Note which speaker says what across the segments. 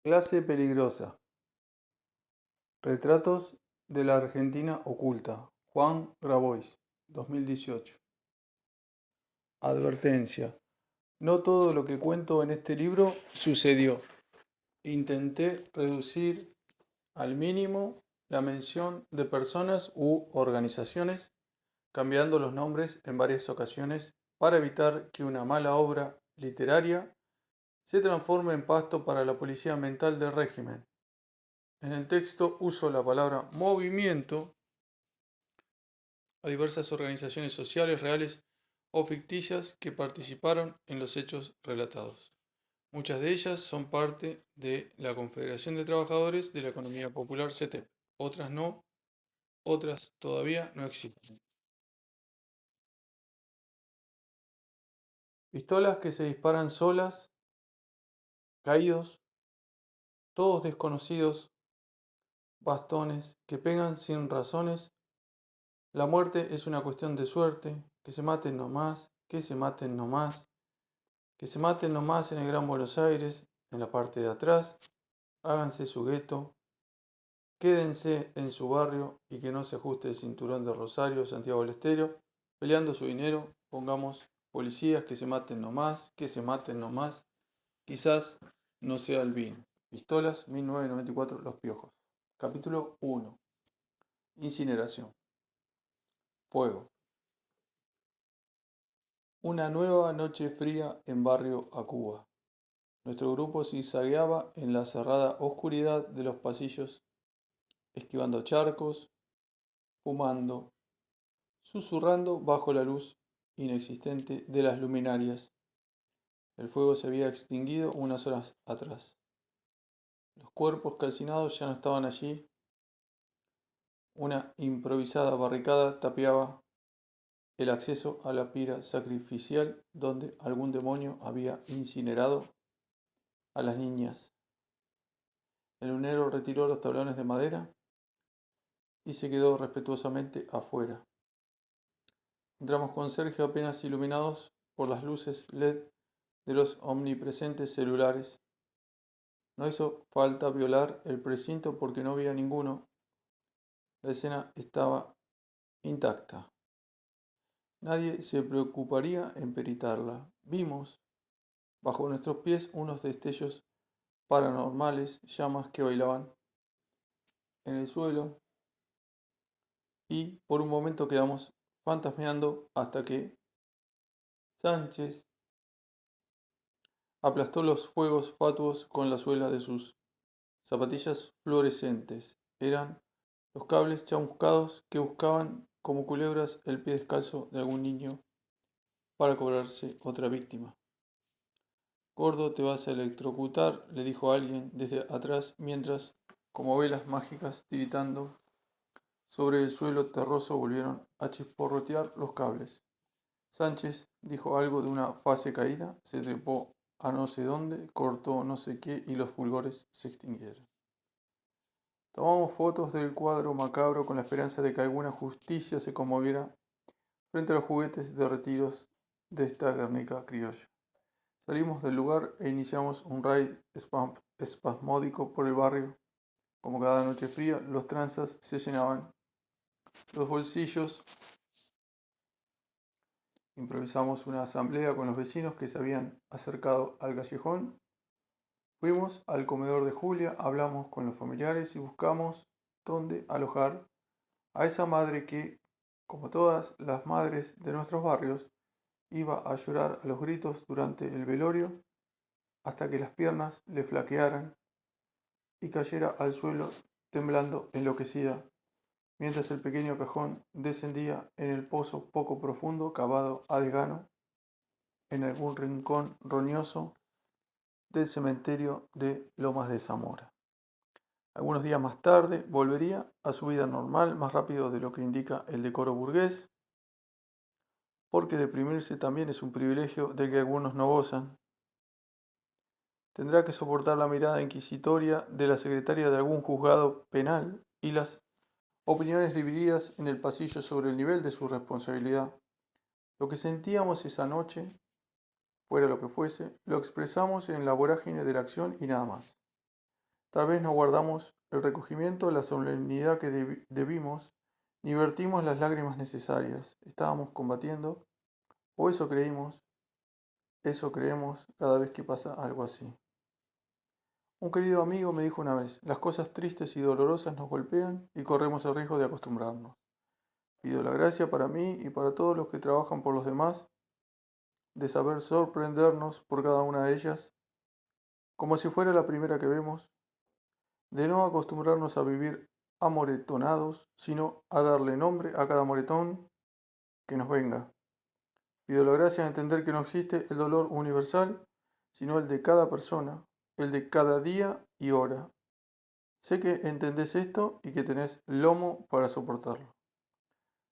Speaker 1: Clase peligrosa. Retratos de la Argentina oculta. Juan Grabois, 2018. Advertencia. No todo lo que cuento en este libro sucedió. Intenté reducir al mínimo la mención de personas u organizaciones, cambiando los nombres en varias ocasiones para evitar que una mala obra literaria se transforme en pasto para la policía mental del régimen. En el texto uso la palabra movimiento a diversas organizaciones sociales reales o ficticias que participaron en los hechos relatados. Muchas de ellas son parte de la Confederación de Trabajadores de la Economía Popular CETEP. Otras no, otras todavía no existen. Pistolas que se disparan solas, caídos, todos desconocidos, bastones que pegan sin razones. La muerte es una cuestión de suerte, que se maten nomás, que se maten nomás, que se maten nomás en el Gran Buenos Aires, en la parte de atrás, háganse su gueto, quédense en su barrio y que no se ajuste el cinturón de Rosario, Santiago del Estero, peleando su dinero, pongamos policías que se maten nomás, que se maten nomás, quizás no sea el vino. Pistolas, 1994, Los Piojos. Capítulo 1. Incineración. Fuego. Una nueva noche fría en Barrio Acuba. Nuestro grupo zigzagueaba en la cerrada oscuridad de los pasillos, esquivando charcos, fumando, susurrando bajo la luz inexistente de las luminarias. El fuego se había extinguido unas horas atrás. Los cuerpos calcinados ya no estaban allí. Una improvisada barricada tapiaba el acceso a la pira sacrificial donde algún demonio había incinerado a las niñas. El lunero retiró los tablones de madera y se quedó respetuosamente afuera. Entramos con Sergio apenas iluminados por las luces LED de los omnipresentes celulares. No hizo falta violar el precinto porque no había ninguno. La escena estaba intacta. Nadie se preocuparía en peritarla. Vimos bajo nuestros pies unos destellos paranormales, llamas que bailaban en el suelo y por un momento quedamos fantasmeando hasta que Sánchez aplastó los fuegos fatuos con la suela de sus zapatillas fluorescentes. Eran los cables chamuscados que buscaban como culebras el pie descalzo de algún niño para cobrarse otra víctima. Gordo, te vas a electrocutar, le dijo alguien desde atrás mientras, como velas mágicas tiritando sobre el suelo terroso, volvieron a chisporrotear los cables. Sánchez dijo algo de una fase caída, se trepó a no sé dónde, cortó no sé qué y los fulgores se extinguieron. Tomamos fotos del cuadro macabro con la esperanza de que alguna justicia se conmoviera frente a los juguetes derretidos de esta Guernica criolla. Salimos del lugar e iniciamos un raid espasmódico por el barrio. Como cada noche fría, los tranzas se llenaban los bolsillos. Improvisamos una asamblea con los vecinos que se habían acercado al callejón. Fuimos al comedor de Julia, hablamos con los familiares y buscamos dónde alojar a esa madre que, como todas las madres de nuestros barrios, iba a llorar a los gritos durante el velorio hasta que las piernas le flaquearan y cayera al suelo temblando enloquecida, mientras el pequeño cajón descendía en el pozo poco profundo cavado a desgano en algún rincón roñoso del cementerio de Lomas de Zamora. Algunos días más tarde volvería a su vida normal, más rápido de lo que indica el decoro burgués, porque deprimirse también es un privilegio del que algunos no gozan. Tendrá que soportar la mirada inquisitoria de la secretaria de algún juzgado penal y las opiniones divididas en el pasillo sobre el nivel de su responsabilidad. Lo que sentíamos esa noche, fuera lo que fuese, lo expresamos en la vorágine de la acción y nada más. Tal vez no guardamos el recogimiento, la solemnidad que debimos, ni vertimos las lágrimas necesarias. Estábamos combatiendo, o eso creemos cada vez que pasa algo así. Un querido amigo me dijo una vez, las cosas tristes y dolorosas nos golpean y corremos el riesgo de acostumbrarnos. Pido la gracia para mí y para todos los que trabajan por los demás, de saber sorprendernos por cada una de ellas, como si fuera la primera que vemos, de no acostumbrarnos a vivir amoretonados, sino a darle nombre a cada moretón que nos venga. Pido la gracia de entender que no existe el dolor universal, sino el de cada persona, el de cada día y hora. Sé que entendés esto y que tenés lomo para soportarlo.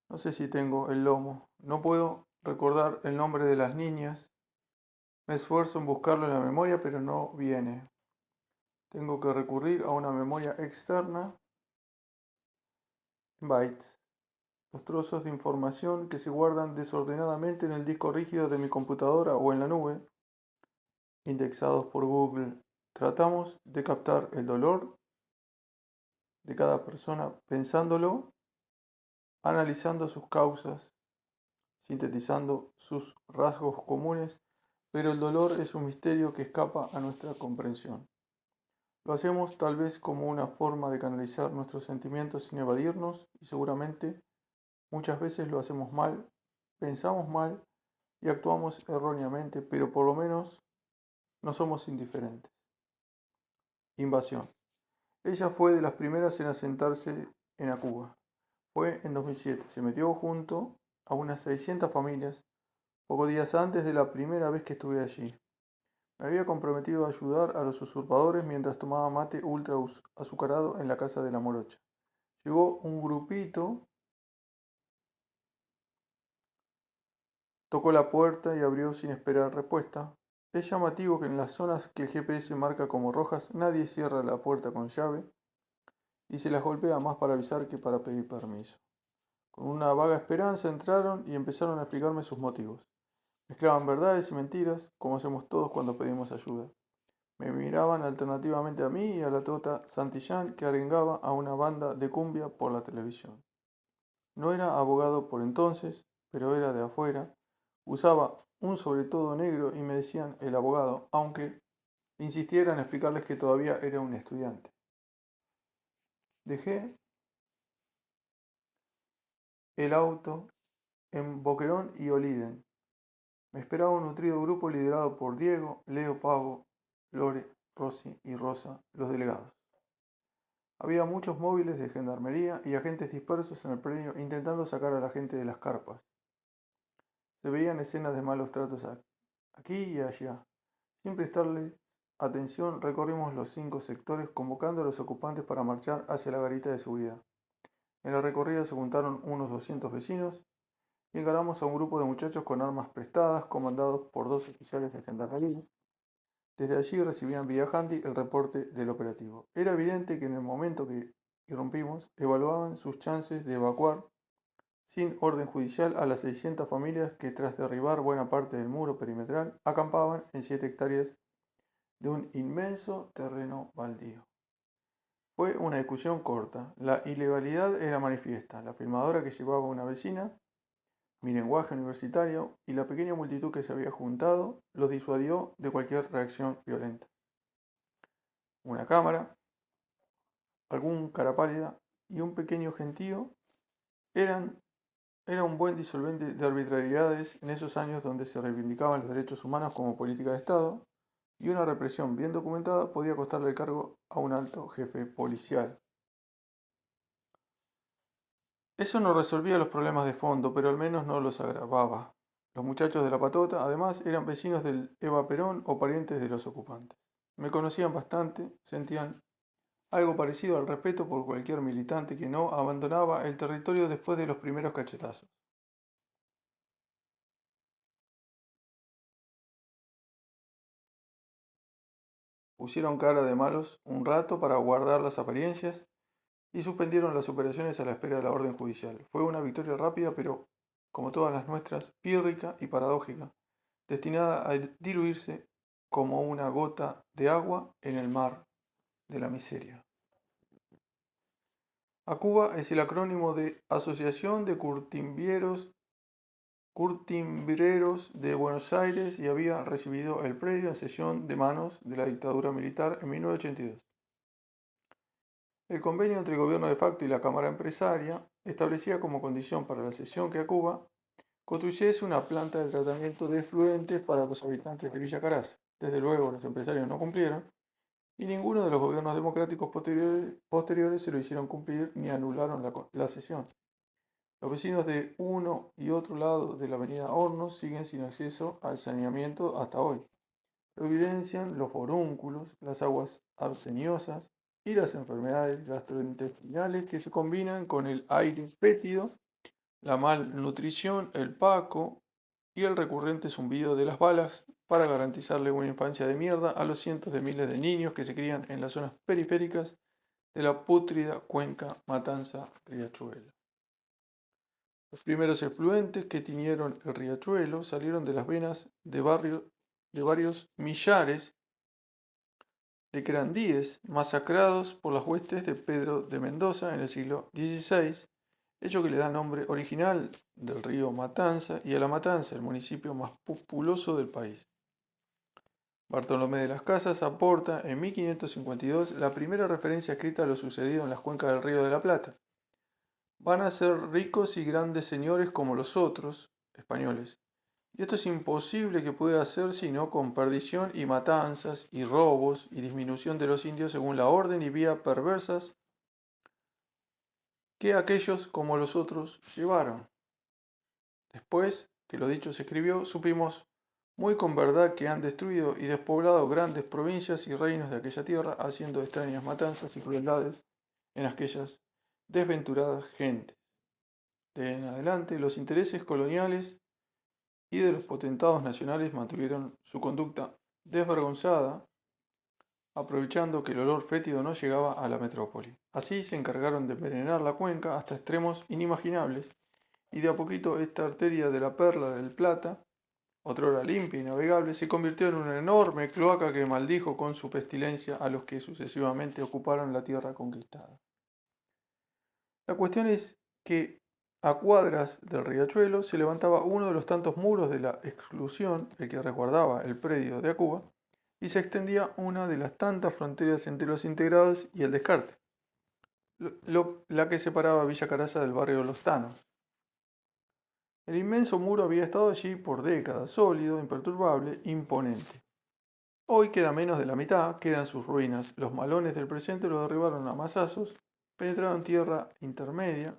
Speaker 1: No sé si tengo el lomo. No puedo recordar el nombre de las niñas. Me esfuerzo en buscarlo en la memoria, pero no viene. Tengo que recurrir a una memoria externa, bytes, los trozos de información que se guardan desordenadamente en el disco rígido de mi computadora o en la nube, indexados por Google. Tratamos de captar el dolor de cada persona pensándolo, analizando sus causas, sintetizando sus rasgos comunes, pero el dolor es un misterio que escapa a nuestra comprensión. Lo hacemos tal vez como una forma de canalizar nuestros sentimientos sin evadirnos y seguramente muchas veces lo hacemos mal, pensamos mal y actuamos erróneamente, pero por lo menos no somos indiferentes. Invasión. Ella fue de las primeras en asentarse en Acuba. Fue en 2007. Se metió junto a unas 600 familias pocos días antes de la primera vez que estuve allí. Me había comprometido a ayudar a los usurpadores mientras tomaba mate ultra azucarado en la casa de la morocha. Llegó un grupito, tocó la puerta y abrió sin esperar respuesta. Es llamativo que en las zonas que el GPS marca como rojas nadie cierra la puerta con llave y se las golpea más para avisar que para pedir permiso. Con una vaga esperanza entraron y empezaron a explicarme sus motivos. Mezclaban verdades y mentiras, como hacemos todos cuando pedimos ayuda. Me miraban alternativamente a mí y a la tota Santillán que arengaba a una banda de cumbia por la televisión. No era abogado por entonces, pero era de afuera. Usaba un sobre todo negro y me decían el abogado, aunque insistiera en explicarles que todavía era un estudiante. Dejé el auto en Boquerón y Oliden. Me esperaba un nutrido grupo liderado por Diego, Leo, Pavo, Lore, Rosy y Rosa, los delegados. Había muchos móviles de gendarmería y agentes dispersos en el predio intentando sacar a la gente de las carpas. Se veían escenas de malos tratos aquí y allá. Sin prestarle atención, recorrimos los 5 sectores convocando a los ocupantes para marchar hacia la garita de seguridad. En la recorrida se juntaron unos 200 vecinos y encaramos a un grupo de muchachos con armas prestadas, comandados por 2 oficiales de gendarmería. Desde allí recibían vía handy el reporte del operativo. Era evidente que en el momento que irrumpimos, evaluaban sus chances de evacuar sin orden judicial a las 600 familias que tras derribar buena parte del muro perimetral acampaban en 7 hectáreas de un inmenso terreno baldío. Fue una discusión corta. La ilegalidad era manifiesta. La filmadora que llevaba a una vecina, mi lenguaje universitario y la pequeña multitud que se había juntado los disuadió de cualquier reacción violenta. Una cámara, algún cara pálida y un pequeño gentío era un buen disolvente de arbitrariedades en esos años donde se reivindicaban los derechos humanos como política de Estado y una represión bien documentada podía costarle el cargo a un alto jefe policial. Eso no resolvía los problemas de fondo, pero al menos no los agravaba. Los muchachos de la patota, además, eran vecinos del Eva Perón o parientes de los ocupantes. Me conocían bastante, sentían algo parecido al respeto por cualquier militante que no abandonaba el territorio después de los primeros cachetazos. Pusieron cara de malos un rato para guardar las apariencias y suspendieron las operaciones a la espera de la orden judicial. Fue una victoria rápida, pero, como todas las nuestras, pírrica y paradójica, destinada a diluirse como una gota de agua en el mar de la miseria. ACUBA es el acrónimo de Asociación de Curtimbreros de Buenos Aires y había recibido el predio en cesión de manos de la dictadura militar en 1982. El convenio entre el gobierno de facto y la Cámara Empresaria establecía como condición para la cesión que ACUBA construyese una planta de tratamiento de efluentes para los habitantes de Villa Caraza. Desde luego, los empresarios no cumplieron y ninguno de los gobiernos democráticos posteriores se lo hicieron cumplir ni anularon la cesión. Los vecinos de uno y otro lado de la avenida Hornos siguen sin acceso al saneamiento hasta hoy. Lo evidencian los forúnculos, las aguas arseniosas y las enfermedades gastrointestinales que se combinan con el aire fétido, la malnutrición, el paco y el recurrente zumbido de las balas para garantizarle una infancia de mierda a los cientos de miles de niños que se crían en las zonas periféricas de la pútrida cuenca Matanza-Riachuelo. Los primeros efluentes que tiñeron el riachuelo salieron de las venas de varios millares de querandíes masacrados por las huestes de Pedro de Mendoza en el siglo XVI, hecho que le da nombre original del río Matanza y a La Matanza, el municipio más populoso del país. Bartolomé de las Casas aporta en 1552 la primera referencia escrita a lo sucedido en las cuencas del río de la Plata. Van a ser ricos y grandes señores como los otros, españoles, y esto es imposible que pueda ser sino con perdición y matanzas y robos y disminución de los indios según la orden y vía perversas que aquellos como los otros llevaron. Después que lo dicho se escribió, supimos muy con verdad que han destruido y despoblado grandes provincias y reinos de aquella tierra, haciendo extrañas matanzas y crueldades en aquellas desventuradas gentes. De en adelante, los intereses coloniales y de los potentados nacionales mantuvieron su conducta desvergonzada, aprovechando que el olor fétido no llegaba a la metrópoli. Así se encargaron de envenenar la cuenca hasta extremos inimaginables, y de a poquito esta arteria de la Perla del Plata, otrora limpia y navegable, se convirtió en una enorme cloaca que maldijo con su pestilencia a los que sucesivamente ocuparon la tierra conquistada. La cuestión es que a cuadras del riachuelo se levantaba uno de los tantos muros de la exclusión, el que resguardaba el predio de ACUBA, y se extendía una de las tantas fronteras entre los integrados y el descarte, la que separaba Villa Caraza del barrio Los Tanos. El inmenso muro había estado allí por décadas, sólido, imperturbable, imponente. Hoy queda menos de la mitad, quedan sus ruinas. Los malones del presente lo derribaron a mazazos, penetraron tierra intermedia,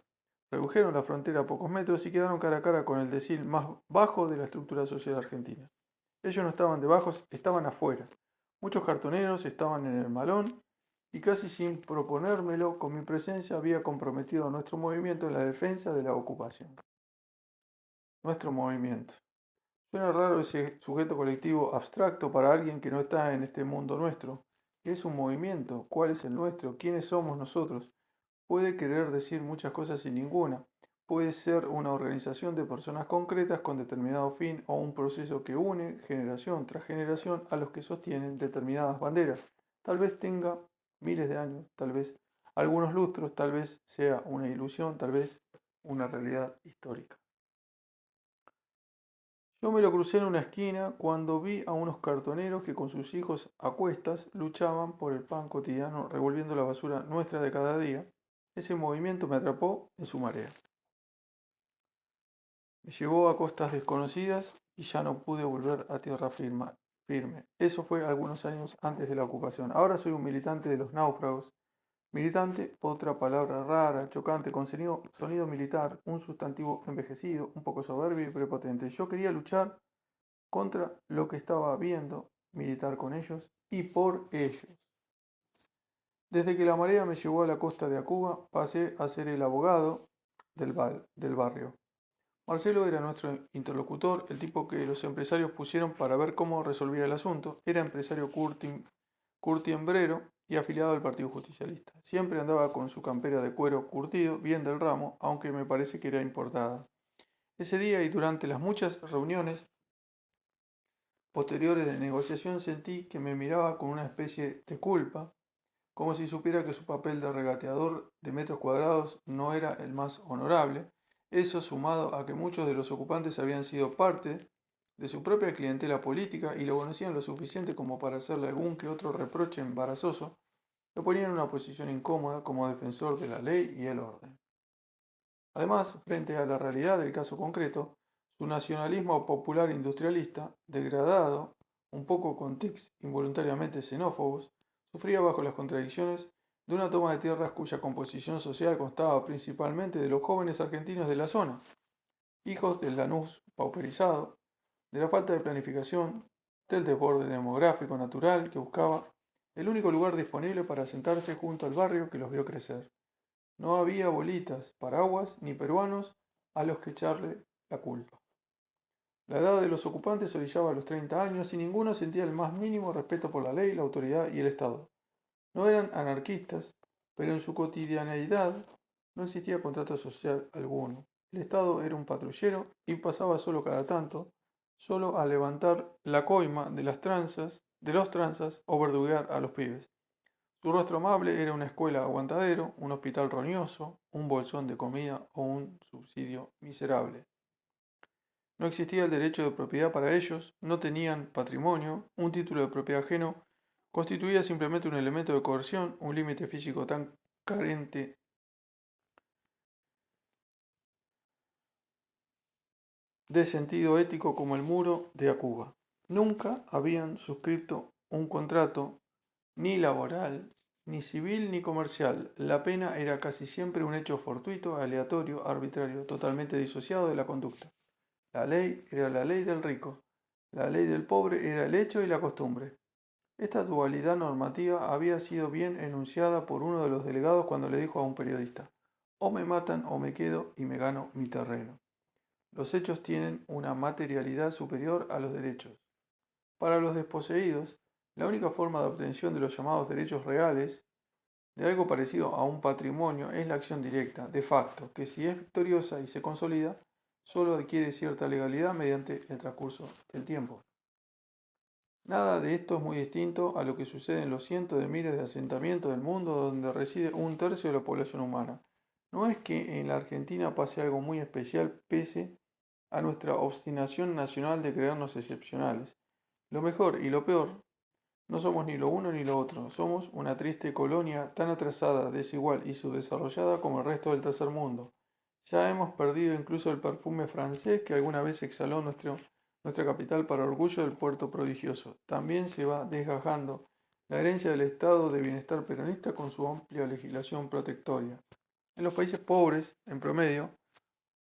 Speaker 1: redujeron la frontera a pocos metros y quedaron cara a cara con el decil más bajo de la estructura social argentina. Ellos no estaban debajo, estaban afuera. Muchos cartoneros estaban en el malón y casi sin proponérmelo, con mi presencia había comprometido a nuestro movimiento en la defensa de la ocupación. Nuestro movimiento. Suena raro ese sujeto colectivo abstracto para alguien que no está en este mundo nuestro. ¿Qué es un movimiento? ¿Cuál es el nuestro? ¿Quiénes somos nosotros? Puede querer decir muchas cosas sin ninguna. Puede ser una organización de personas concretas con determinado fin o un proceso que une generación tras generación a los que sostienen determinadas banderas. Tal vez tenga miles de años, tal vez algunos lustros, tal vez sea una ilusión, tal vez una realidad histórica. Yo me lo crucé en una esquina cuando vi a unos cartoneros que con sus hijos a cuestas luchaban por el pan cotidiano revolviendo la basura nuestra de cada día. Ese movimiento me atrapó en su marea. Me llevó a costas desconocidas y ya no pude volver a tierra firme. Eso fue algunos años antes de la ocupación. Ahora soy un militante de los náufragos. Militante, otra palabra rara, chocante, con sonido militar, un sustantivo envejecido, un poco soberbio y prepotente. Yo quería luchar contra lo que estaba viendo, militar con ellos y por ellos. Desde que la marea me llevó a la costa de Acuba, pasé a ser el abogado del barrio. Marcelo era nuestro interlocutor, el tipo que los empresarios pusieron para ver cómo resolvía el asunto. Era empresario curtiembrero y afiliado al Partido Justicialista. Siempre andaba con su campera de cuero curtido, bien del ramo, aunque me parece que era importada. Ese día y durante las muchas reuniones posteriores de negociación sentí que me miraba con una especie de culpa, como si supiera que su papel de regateador de metros cuadrados no era el más honorable. Eso sumado a que muchos de los ocupantes habían sido parte de su propia clientela política y lo conocían lo suficiente como para hacerle algún que otro reproche embarazoso, lo ponía en una posición incómoda como defensor de la ley y el orden. Además, frente a la realidad del caso concreto, su nacionalismo popular industrialista, degradado, un poco con tics involuntariamente xenófobos, sufría bajo las contradicciones de una toma de tierras cuya composición social constaba principalmente de los jóvenes argentinos de la zona, hijos del Lanús pauperizado, de la falta de planificación, del desborde demográfico natural que buscaba el único lugar disponible para sentarse junto al barrio que los vio crecer. No había bolitas, paraguas ni peruanos a los que echarle la culpa. La edad de los ocupantes orillaba a los 30 años y ninguno sentía el más mínimo respeto por la ley, la autoridad y el Estado. No eran anarquistas, pero en su cotidianeidad no existía contrato social alguno. El Estado era un patrullero y pasaba solo cada tanto, solo a levantar la coima de los tranzas o verduguear a los pibes. Su rostro amable era una escuela aguantadero, un hospital roñoso, un bolsón de comida o un subsidio miserable. No existía el derecho de propiedad para ellos, no tenían patrimonio, un título de propiedad ajeno constituía simplemente un elemento de coerción, un límite físico tan carente de sentido ético como el muro de Acuba. Nunca habían suscrito un contrato ni laboral, ni civil, ni comercial. La pena era casi siempre un hecho fortuito, aleatorio, arbitrario, totalmente disociado de la conducta. La ley era la ley del rico, la ley del pobre era el hecho y la costumbre. Esta dualidad normativa había sido bien enunciada por uno de los delegados cuando le dijo a un periodista, o me matan o me quedo y me gano mi terreno. Los hechos tienen una materialidad superior a los derechos. Para los desposeídos, la única forma de obtención de los llamados derechos reales, de algo parecido a un patrimonio, es la acción directa, de facto, que si es victoriosa y se consolida, solo adquiere cierta legalidad mediante el transcurso del tiempo. Nada de esto es muy distinto a lo que sucede en los cientos de miles de asentamientos del mundo donde reside un tercio de la población humana. No es que en la Argentina pase algo muy especial pese a nuestra obstinación nacional de creernos excepcionales. Lo mejor y lo peor no somos ni lo uno ni lo otro, somos una triste colonia tan atrasada, desigual y subdesarrollada como el resto del tercer mundo. Ya hemos perdido incluso el perfume francés que alguna vez exhaló nuestra capital para orgullo del puerto prodigioso. También se va desgajando la herencia del estado de bienestar peronista con su amplia legislación protectoria. En los países pobres, en promedio,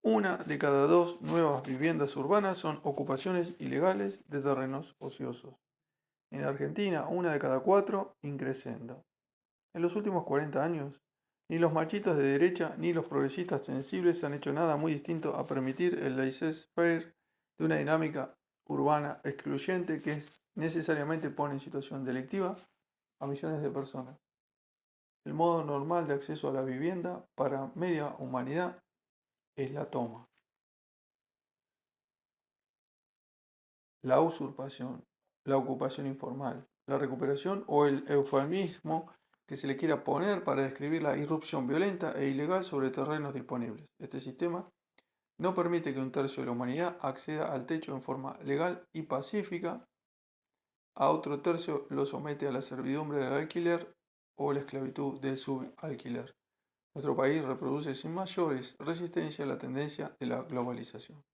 Speaker 1: una de cada dos nuevas viviendas urbanas son ocupaciones ilegales de terrenos ociosos. En Argentina, una de cada cuatro increciendo. En los últimos 40 años, ni los machitos de derecha ni los progresistas sensibles han hecho nada muy distinto a permitir el laissez-faire de una dinámica urbana excluyente que necesariamente pone en situación delictiva a millones de personas. El modo normal de acceso a la vivienda para media humanidad es la toma, la usurpación, la ocupación informal, la recuperación o el eufemismo que se le quiera poner para describir la irrupción violenta e ilegal sobre terrenos disponibles. Este sistema no permite que un tercio de la humanidad acceda al techo en forma legal y pacífica, a otro tercio lo somete a la servidumbre del alquiler o la esclavitud del subalquiler. Nuestro país reproduce sin mayores resistencia la tendencia de la globalización.